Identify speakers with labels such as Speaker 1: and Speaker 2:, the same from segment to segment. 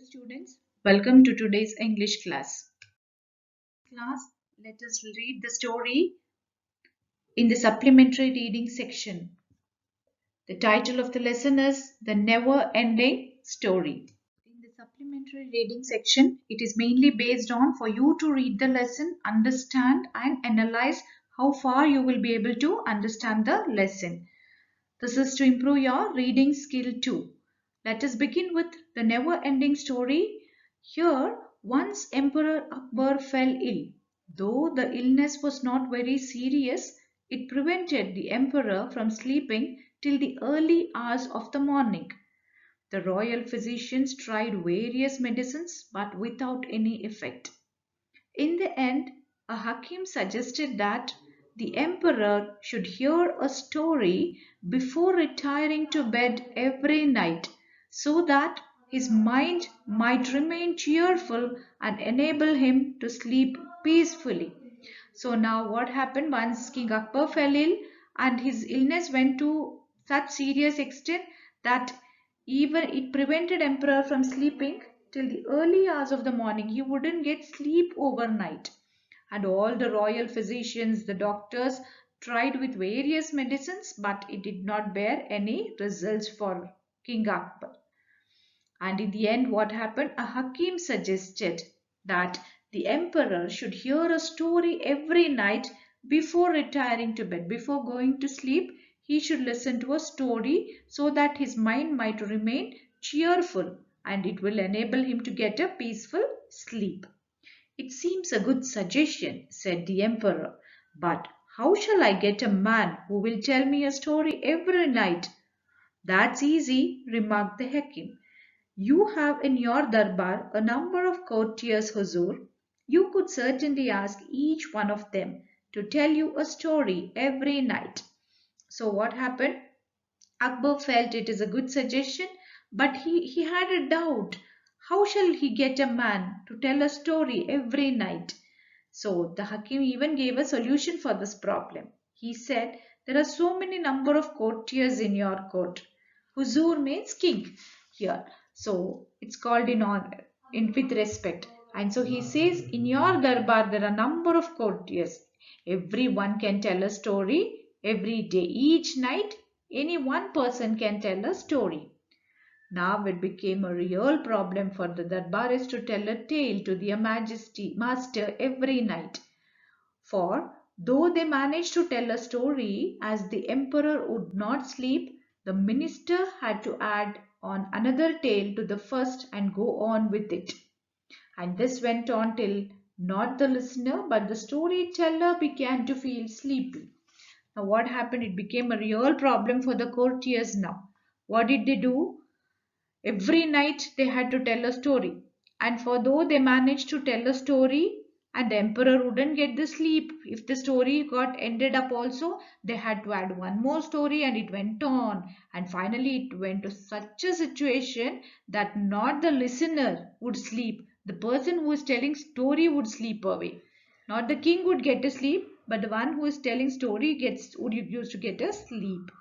Speaker 1: Students, welcome to today's English class. Let us read the story in the supplementary reading section. The title of the lesson is The Never Ending Story. In the supplementary reading section, it is mainly based on for you to read the lesson, understand and analyze how far you will be able to understand the lesson. This is to improve your reading skill too. Let us begin with the never-ending story. Here, once Emperor Akbar fell ill. Though the illness was not very serious, it prevented the emperor from sleeping till the early hours of the morning. The royal physicians tried various medicines but without any effect. In the end, a Hakim suggested that the emperor should hear a story before retiring to bed every night so that his mind might remain cheerful and enable him to sleep peacefully. So now what happened once King Akbar fell ill and his illness went to such serious extent that even it prevented emperor from sleeping till the early hours of the morning. He wouldn't get sleep overnight. And all the royal physicians, the doctors, tried with various medicines, but it did not bear any results for King Akbar. And in the end, what happened? A Hakim suggested that the emperor should hear a story every night before retiring to bed. Before going to sleep, he should listen to a story so that his mind might remain cheerful and it will enable him to get a peaceful sleep. It seems a good suggestion, said the emperor, but how shall I get a man who will tell me a story every night? That's easy, remarked the Hakim. You have in your darbar a number of courtiers, Huzur. You could certainly ask each one of them to tell you a story every night. So what happened? Akbar felt it is a good suggestion, but he had a doubt. How shall he get a man to tell a story every night? So the Hakim even gave a solution for this problem. He said, there are so many number of courtiers in your court. Huzur means king here. So it's called in honor, in with respect. And so he says, in your darbar there are number of courtiers. Everyone can tell a story every day. Each night, any one person can tell a story. Now it became a real problem for the Darbaris to tell a tale to their master every night. For though they managed to tell a story, as the emperor would not sleep, the minister had to add on another tale to the first and go on with it. And this went on till not the listener but the storyteller began to feel sleepy. Now what happened? It became a real problem for the courtiers now. What did they do? Every night they had to tell a story. And for though they managed to tell a story and the emperor wouldn't get the sleep, if the story got ended up also, they had to add one more story and it went on. And finally it went to such a situation that not the listener would sleep. The person who is telling story would sleep away. Not the king would get a sleep, but the one who is telling story would used to get a sleep.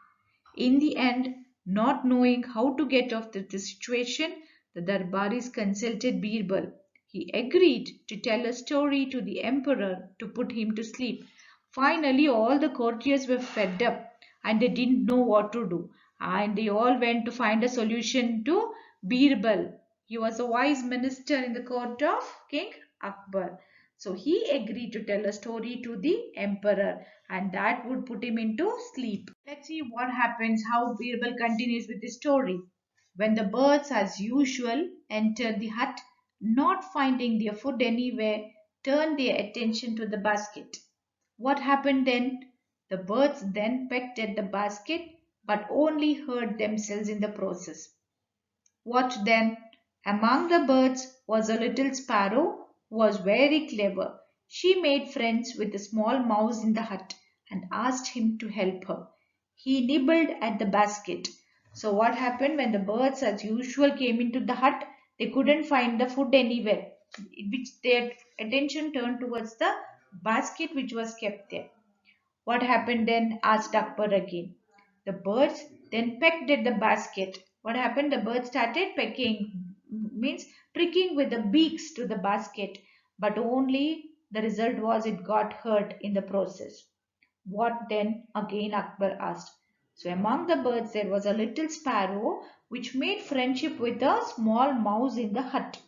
Speaker 1: In the end, not knowing how to get off the situation, the Darbaris consulted Birbal. He agreed to tell a story to the emperor to put him to sleep. Finally, all the courtiers were fed up and they didn't know what to do. And they all went to find a solution to Birbal. He was a wise minister in the court of King Akbar. So he agreed to tell a story to the emperor and that would put him into sleep. Let's see what happens, how Birbal continues with the story. When the birds as usual entered the hut, not finding their food anywhere, turned their attention to the basket. What happened then? The birds then pecked at the basket but only hurt themselves in the process. What then? Among the birds was a little sparrow who was very clever. She made friends with a small mouse in the hut and asked him to help her. He nibbled at the basket. So what happened when the birds as usual came into the hut? They couldn't find the food anywhere, which their attention turned towards the basket which was kept there. What happened then? Asked Akbar again. The birds then pecked at the basket. What happened? The birds started pecking, means pricking with the beaks to the basket, but only the result was it got hurt in the process. What then? Again Akbar asked. So among the birds there was a little sparrow which made friendship with a small mouse in the hut,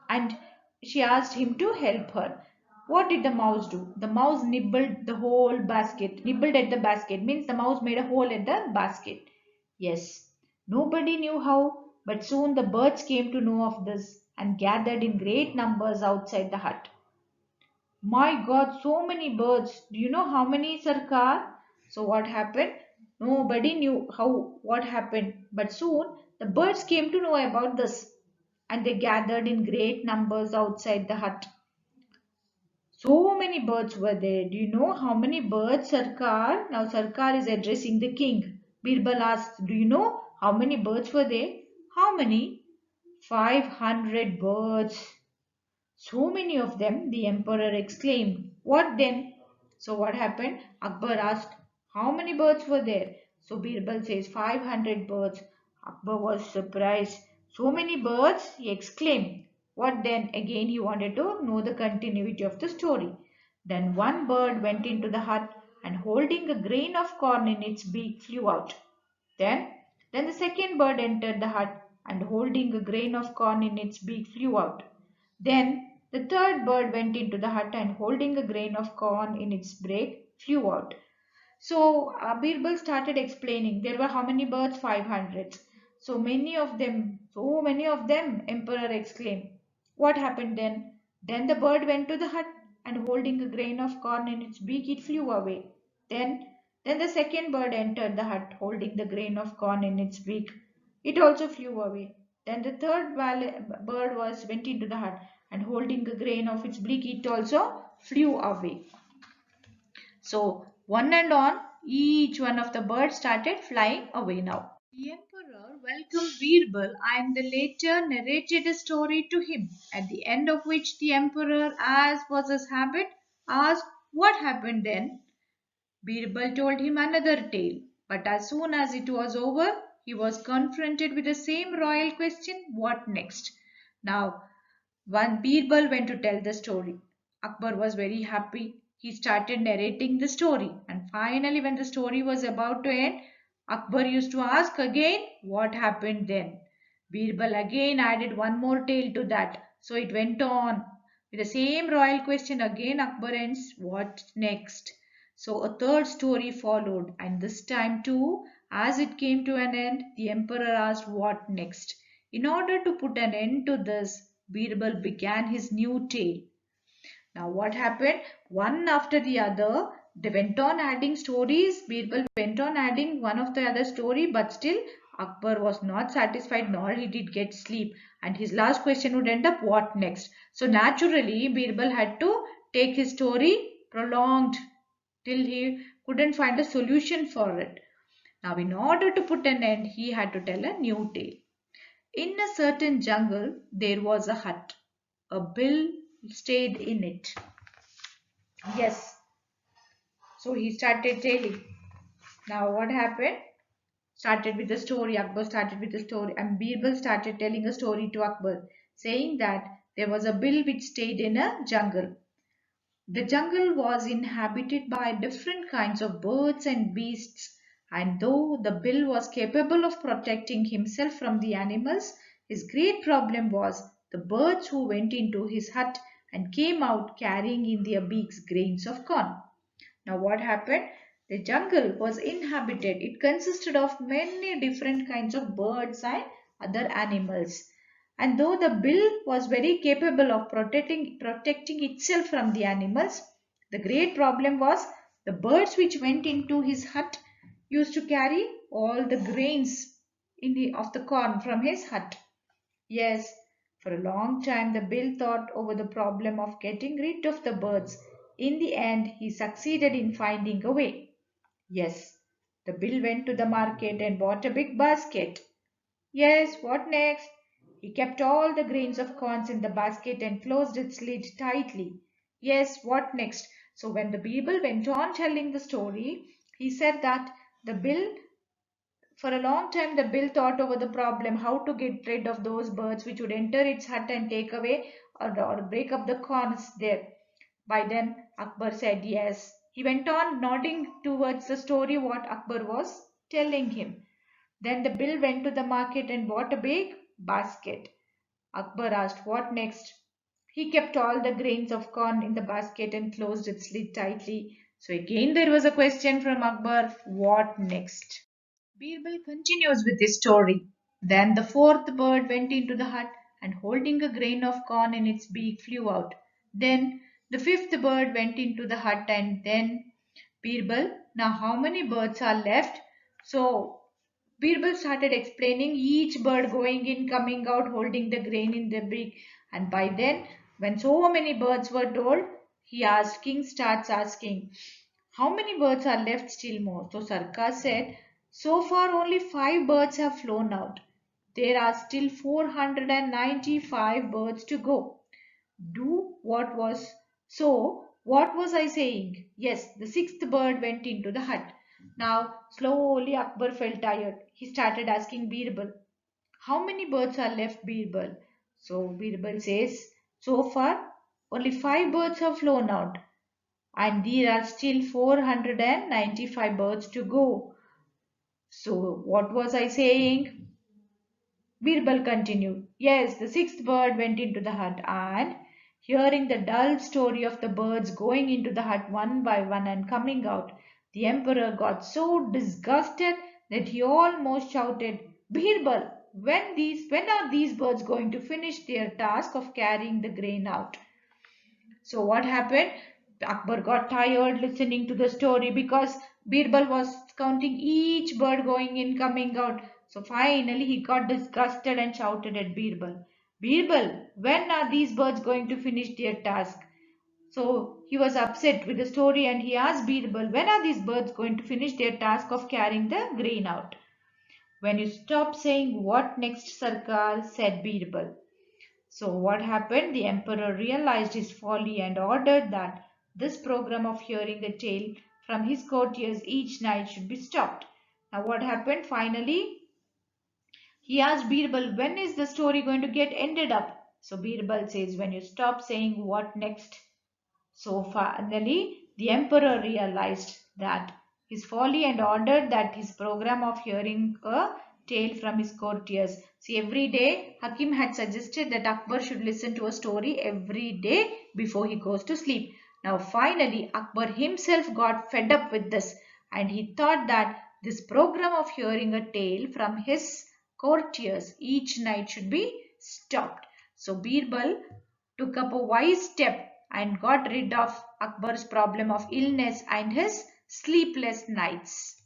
Speaker 1: and she asked him to help her. What did the mouse do? The mouse nibbled the whole basket. Nibbled at the basket means the mouse made a hole at the basket. Yes, nobody knew how, but soon the birds came to know of this and gathered in great numbers outside the hut. My God, so many birds. Do you know how many, Sarkar? So what happened? Nobody knew what happened. But soon the birds came to know about this and they gathered in great numbers outside the hut. So many birds were there. Do you know how many birds, Sarkar? Now Sarkar is addressing the king. Birbal asked, do you know how many birds were there? How many? 500 birds. So many of them, the emperor exclaimed. What then? So what happened? Akbar asked, how many birds were there? So Birbal says, 500 birds. Akbar was surprised. So many birds? He exclaimed. What then? Again he wanted to know the continuity of the story. Then one bird went into the hut and holding a grain of corn in its beak flew out. Then, then the second bird entered the hut and holding a grain of corn in its beak flew out. Then the third bird went into the hut and holding a grain of corn in its beak flew out. So Birbal started explaining. There were how many birds? 500. So many of them, Emperor exclaimed. What happened then? Then the bird went to the hut and holding a grain of corn in its beak, it flew away. Then, then the second bird entered the hut holding the grain of corn in its beak. It also flew away. Then the third bird went into the hut and holding a grain of its beak, it also flew away. So one and on, each one of the birds started flying away now. The emperor welcomed Birbal and the later narrated a story to him, at the end of which the emperor, as was his habit, asked what happened then. Birbal told him another tale, but as soon as it was over, he was confronted with the same royal question, what next? Now, when Birbal went to tell the story, Akbar was very happy. He started narrating the story, and finally, when the story was about to end, Akbar used to ask again, what happened then? Birbal again added one more tale to that. So it went on with the same royal question again. Akbar ends, what next? So a third story followed, and this time too, as it came to an end, the emperor asked, what next? In order to put an end to this, Birbal began his new tale. Now what happened? One after the other, they went on adding stories. Birbal went on adding one of the other story, but still Akbar was not satisfied nor he did get sleep. And his last question would end up, what next? So naturally, Birbal had to take his story prolonged till he couldn't find a solution for it. Now in order to put an end, he had to tell a new tale. In a certain jungle, there was a hut. A bill stayed in it. Yes. So he started telling. Now what happened? Started with the story. Akbar started with the story. And Birbal started telling a story to Akbar, saying that there was a bill which stayed in a jungle. The jungle was inhabited by different kinds of birds and beasts, and though the bill was capable of protecting himself from the animals, his great problem was the birds who went into his hut and came out carrying in their beaks grains of corn. Now, what happened? The jungle was inhabited. It consisted of many different kinds of birds and other animals. And though the bill was very capable of protecting itself from the animals, the great problem was the birds which went into his hut used to carry all the grains of the corn from his hut. Yes, for a long time the bill thought over the problem of getting rid of the birds. In the end, he succeeded in finding a way. Yes, the bill went to the market and bought a big basket. Yes, what next? He kept all the grains of corns in the basket and closed its lid tightly. Yes, what next? So when the Bible went on telling the story, he said that the bill For a long time, the Bill thought over the problem how to get rid of those birds which would enter its hut and take away or break up the corns there. By then, Akbar said yes. He went on nodding towards the story what Akbar was telling him. Then the Bill went to the market and bought a big basket. Akbar asked, "What next?" He kept all the grains of corn in the basket and closed its lid tightly. So again there was a question from Akbar, what next? Birbal continues with his story. Then the fourth bird went into the hut and holding a grain of corn in its beak flew out. Then the fifth bird went into the hut and then Birbal, now how many birds are left? So Birbal started explaining each bird going in, coming out, holding the grain in their beak. And by then, when so many birds were told, King starts asking, how many birds are left still more? So Sarkar said, so far only 5 birds have flown out. There are still 495 birds to go. Do what was so what was I saying? Yes, the sixth bird went into the hut. Now slowly Akbar felt tired. He started asking Birbal, how many birds are left, Birbal? So Birbal says, so far only 5 birds have flown out and there are still 495 birds to go. So what was I saying? Birbal continued. Yes, the sixth bird went into the hut and, hearing the dull story of the birds going into the hut one by one and coming out, the emperor got so disgusted that he almost shouted, Birbal, when are these birds going to finish their task of carrying the grain out? So what happened? Akbar got tired listening to the story because Birbal was counting each bird going in, coming out. So finally he got disgusted and shouted at Birbal, Birbal, when are these birds going to finish their task? So he was upset with the story and he asked Birbal, when are these birds going to finish their task of carrying the grain out? When you stop saying what next, Sarkar, said Birbal. So what happened? The emperor realized his folly and ordered that this program of hearing a tale from his courtiers each night should be stopped. Now what happened? Finally, he asked Birbal, when is the story going to get ended up? So Birbal says, when you stop saying what next. So finally, the emperor realized that his folly and ordered that his program of hearing a tale from his courtiers. See, every day Hakim had suggested that Akbar should listen to a story every day before he goes to sleep. Now finally, Akbar himself got fed up with this and he thought that this program of hearing a tale from his courtiers each night should be stopped. So Birbal took up a wise step and got rid of Akbar's problem of illness and his sleepless nights.